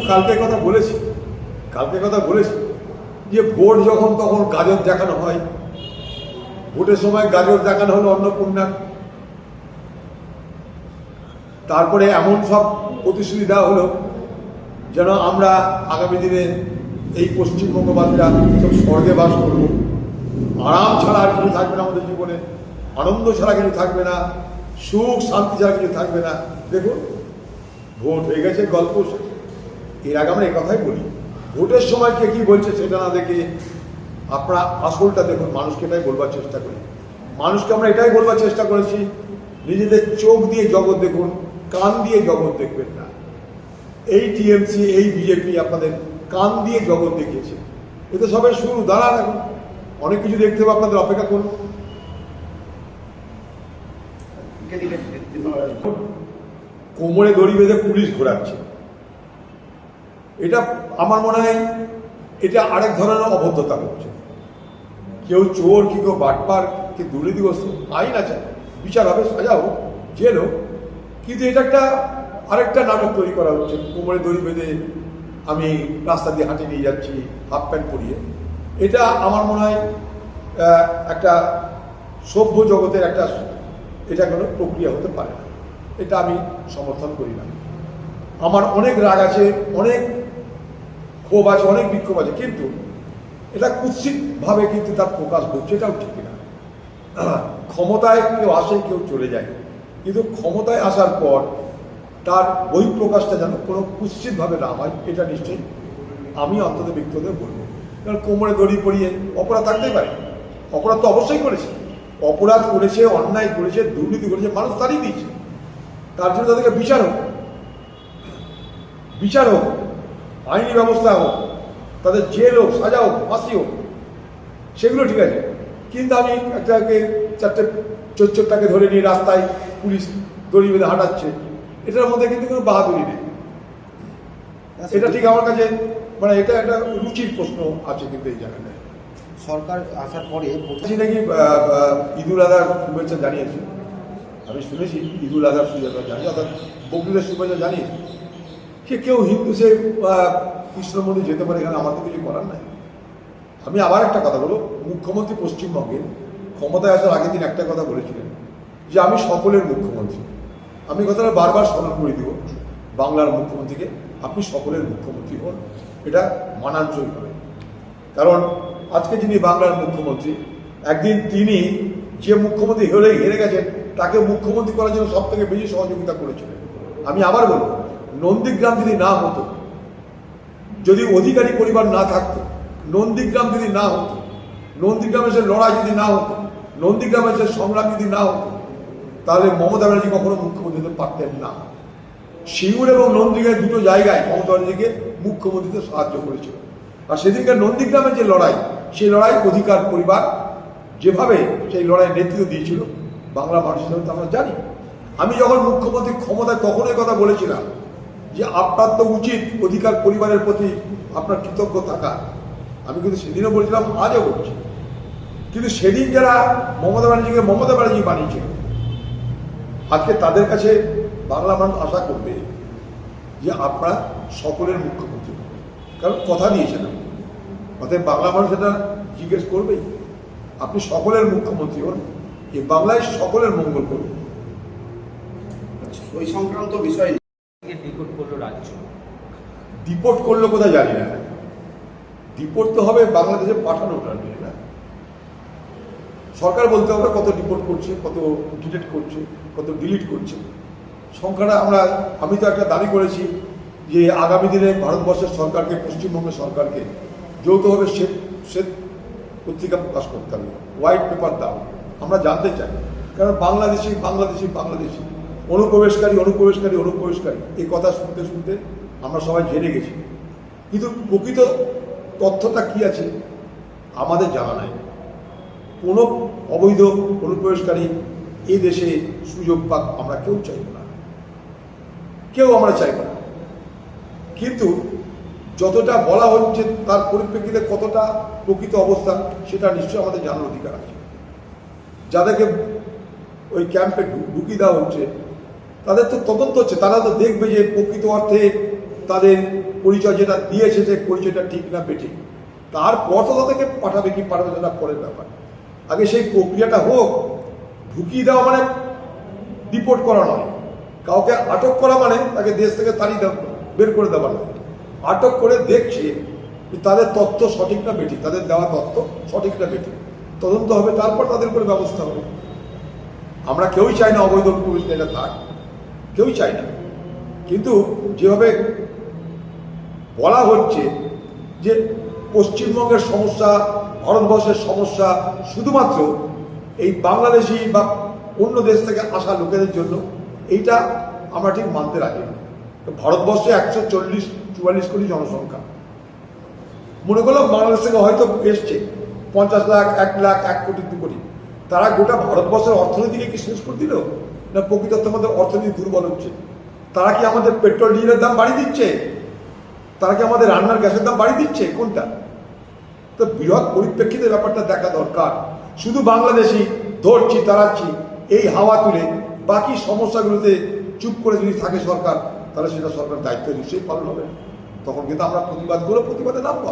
কালকে কথা বলেছি যে ভোট যখন তখন গাজর দেখানো হয়, ভোটের সময় গাজর দেখানো হলো অন্নপূর্ণা, তারপরে এমন সব প্রতিশ্রুতি দেওয়া হলো যেন আমরা আগামী দিনে এই পশ্চিমবঙ্গবাসীরা সব স্বর্গে বাস করব, আরাম ছাড়া আর কিছু থাকবে না আমাদের জীবনে, আনন্দ ছাড়া কিছু থাকবে না, সুখ শান্তি ছাড়া কিছু থাকবে না। দেখুন ভোট হয়ে গেছে, গল্প শেষ। এর আগে আমরা এই কথাই বলি, ভোটের সময় কে কী বলছে সেটা না দেখে আপনারা আসলটা দেখুন। মানুষকে এটাই বলবার চেষ্টা করি, মানুষকে আমরা এটাই বলবার চেষ্টা করেছি, নিজেদের চোখ দিয়ে জগৎ দেখুন, কান দিয়ে জগৎ দেখবেন না। এই টিএমসি, এই বিজেপি আপনাদের কান দিয়ে জগৎ দেখিয়েছে। এতে সবাই শুরু, দাঁড়ান, এখন অনেক কিছু দেখতে হবে, আপনাদের অপেক্ষা করুন। কোমরে দড়ি বেঁধে পুলিশ ঘোরাচ্ছে, এটা আমার মনে হয় এটা আরেক ধরনের অবদ্ধতা করছে। কেউ চোর, কি কেউ বাটপার, কি দুর্নীতিগ্রস্ত, আইন আছে, বিচার হবে, সাজা হোক, জেল হোক, কিন্তু এটা একটা আরেকটা নাটক তৈরি করা হচ্ছে। কোমরে দড়ি বেঁধে আমি রাস্তা দিয়ে হাঁটে নিয়ে যাচ্ছি হাফ প্যান্ট পরিয়ে। এটা আমার মনে হয় একটা সভ্য জগতের একটা এটা কোনো প্রক্রিয়া হতে পারে না, এটা আমি সমর্থন করি না। আমার অনেক রাগ আছে, অনেক ক্ষোভ আছে, অনেক বিক্ষোভ আছে, কিন্তু এটা কুৎসিতভাবে কিন্তু তার প্রকাশ করছে, এটাও ঠিক না। ক্ষমতায় কেউ আসে, কেউ চলে যায়, কিন্তু ক্ষমতায় আসার পর তার বহিঃপ্রকাশটা যেন কোনো কুৎসিতভাবে না হয়, এটা নিশ্চয়ই আমি অন্তত ব্যক্তিগত বলবো। কারণ কোমরে দড়ি পরিয়ে অপরাধ থাকতেই পারে, অপরাধ তো অবশ্যই করেছে, অপরাধ করেছে, অন্যায় করেছে, দুর্নীতি করেছে, মানুষ তারই দিয়েছে, তার জন্য তাদেরকে বিচার হোক, আইনি ব্যবস্থা হোক, তাদের জেল হোক, সাজা হোক, ফাঁসি হোক, সেগুলো ঠিক আছে। কিন্তু আমি একটাকে চারটে চোরটাকে ধরে নিয়ে রাস্তায় পুলিশ দড়ি বেঁধে হাঁটাচ্ছে, এটার মধ্যে কিন্তু কোনো বাহাদুরি নেই। এটা ঠিক আমার কাছে মানে এটা একটা রুচির প্রশ্ন আছে, কিন্তু এই জায়গাটা সরকার আসার পরে নাকি ঈদুল আজহার শুভেচ্ছা জানিয়েছে, আমি শুনেছি ঈদুল আজহার শুভেচ্ছা জানিয়ে, অর্থাৎ বকরিদের শুভেচ্ছা জানিয়েছে। সে কেউ হিন্দু, সে কৃষ্ণ মন্দির যেতে পারে, এখানে আমার তো কিছু করার নাই। আমি আবার একটা কথা বলবো, মুখ্যমন্ত্রী পশ্চিমবঙ্গের ক্ষমতায় আসার আগের দিন একটা কথা বলেছিলেন যে আমি সকলের মুখ্যমন্ত্রী। আমি কথাটা বারবার স্মরণ করে দিব বাংলার মুখ্যমন্ত্রীকে, আপনি সকলের মুখ্যমন্ত্রী হন, এটা মানানসই হবে। কারণ আজকে যিনি বাংলার মুখ্যমন্ত্রী, একদিন তিনি যে মুখ্যমন্ত্রী হেরে গেছেন তাকে মুখ্যমন্ত্রী করার জন্য সব থেকে বেশি সহযোগিতা করেছিলেন। আমি আবার বলবো, নন্দীগ্রাম যদি না হতো, যদি অধিকারী পরিবার না থাকতো, নন্দীগ্রাম যদি না হতো, নন্দীগ্রামের সে লড়াই যদি না হতো, নন্দীগ্রামের সে সংগ্রাম যদি না হতো, তাহলে মমতা ব্যানার্জি কখনো মুখ্যমন্ত্রী হতে পারতেন না। সিঙ্গুর এবং নন্দীগ্রামের দুটো জায়গায় মমতা ব্যানার্জিকে মুখ্যমন্ত্রীতে সাহায্য করেছিল। আর সেদিনকার নন্দীগ্রামের যে লড়াই, সেই লড়াই অধিকার পরিবার যেভাবে সেই লড়াইয়ের নেতৃত্ব দিয়েছিল বাংলা মানুষ হিসেবে আমরা জানি। আমি যখন মুখ্যমন্ত্রী ক্ষমতায় তখন এই কথা বলেছিলাম যে আপনার তো উচিত অধিকার পরিবারের প্রতি আপনার কৃতজ্ঞ থাকা। আমি কিন্তু সেদিনও বলেছিলাম, আজও বলছি। কিন্তু সেদিন যারা মমতা ব্যানার্জিকে মমতা ব্যানার্জি বানিয়েছিল, আজকে তাদের কাছে বাংলা মানুষ আশা করবে যে আপনারা সকলের মুখ্যমন্ত্রী হবেন, কারণ কথা দিয়েছেন আপনি। অতএব বাংলা মানুষ এটা জিজ্ঞেস করবেই, আপনি সকলের মুখ্যমন্ত্রী হন, এই বাংলায় সকলের মঙ্গল করুন। ওই সংক্রান্ত বিষয় ডিপোর্ট করলো রাজ্য, ডিপোর্ট করলো কোথায় জানি না, ডিপোর্ট তো হবে বাংলাদেশে পাঠানোটা নিয়ে না। সরকার বলতে হবে কত ডিপোর্ট করছে, কত ডিলিট করছে, কত ডিলিট করছে, সংখ্যাটা আমি তো একটা দাবি করেছি যে আগামী দিনে ভারতবর্ষের সরকারকে, পশ্চিমবঙ্গের সরকারকে যৌথভাবে শ্বেত পত্রিকা প্রকাশ করতে হবে, হোয়াইট পেপার দাও, আমরা জানতে চাই। কারণ বাংলাদেশি অনুপ্রবেশকারী এই কথা শুনতে শুনতে আমরা সবাই জেনে গেছি, কিন্তু প্রকৃত তথ্যটা কি আছে আমাদের জানা নাই। কোনো অবৈধ অনুপ্রবেশকারী এই দেশে সুযোগ পাক আমরা কেউ চাইব না, আমরা চাইব না। কিন্তু যতটা বলা হচ্ছে তার পরিপ্রেক্ষিতে কতটা প্রকৃত অবস্থা সেটা নিশ্চয়ই আমাদের জানার অধিকার আছে। যাদেরকে ওই ক্যাম্পে ঢুকিয়ে দেওয়া হচ্ছে তাদের তো তদন্ত হচ্ছে, তারা তো দেখবে যে প্রকৃত অর্থে তাদের পরিচয় যেটা দিয়েছে যে পরিচয়টা ঠিক না বেঠিক, তারপর তো তাদেরকে পাঠাবে কি পাঠাবে না পরের ব্যাপার। আগে সেই প্রক্রিয়াটা হোক। ঢুকিয়ে দেওয়া মানে ডিপোর্ট করা নয়, কাউকে আটক করা মানে তাকে দেশ থেকে তাড়িয়ে বের করে দেওয়া নয়। আটক করে দেখছে যে তাদের তথ্য সঠিক না বেঠিক, তাদের দেওয়া তথ্য সঠিক না বেঠিক, তদন্ত হবে, তারপর তাদের করে ব্যবস্থা হবে। আমরা কেউই চাই না অবৈধ পুলিশ এটা থাক, কেউই চাই না। কিন্তু যেভাবে বলা হচ্ছে যে পশ্চিমবঙ্গের সমস্যা, ভারতবর্ষের সমস্যা শুধুমাত্র এই বাংলাদেশি বা অন্য দেশ থেকে আসা লোকেদের জন্য, এইটা আমরা ঠিক মানতে রাজি না। ভারতবর্ষে 144 কোটি জনসংখ্যা, মনে করলাম বাংলাদেশ থেকে হয়তো এসছে 50 লাখ, 1 লাখ, 1 কোটি, 2 কোটি, তারা গোটা ভারতবর্ষের অর্থনীতিকে কি শেষ করে দিল? না প্রকৃতত আমাদের অর্থনীতি দুর্বল হচ্ছে। তারা কি আমাদের পেট্রোল ডিজেলের দাম বাড়িয়ে দিচ্ছে? তারা কি আমাদের রান্নার গ্যাসের দাম বাড়িয়ে দিচ্ছে? কোনটা? তো বৃহৎ পরিপ্রেক্ষিতে ব্যাপারটা দেখা দরকার। শুধু বাংলাদেশি ধরছি তাড়াচ্ছি এই হাওয়া তুলে বাকি সমস্যাগুলোতে চুপ করে যদি থাকে সরকার, তাহলে সেটা সরকার দায়িত্ব নিশ্চয়ই পালন হবে না। তখন কিন্তু আমরা প্রতিবাদ করে প্রতিবাদে নামবো।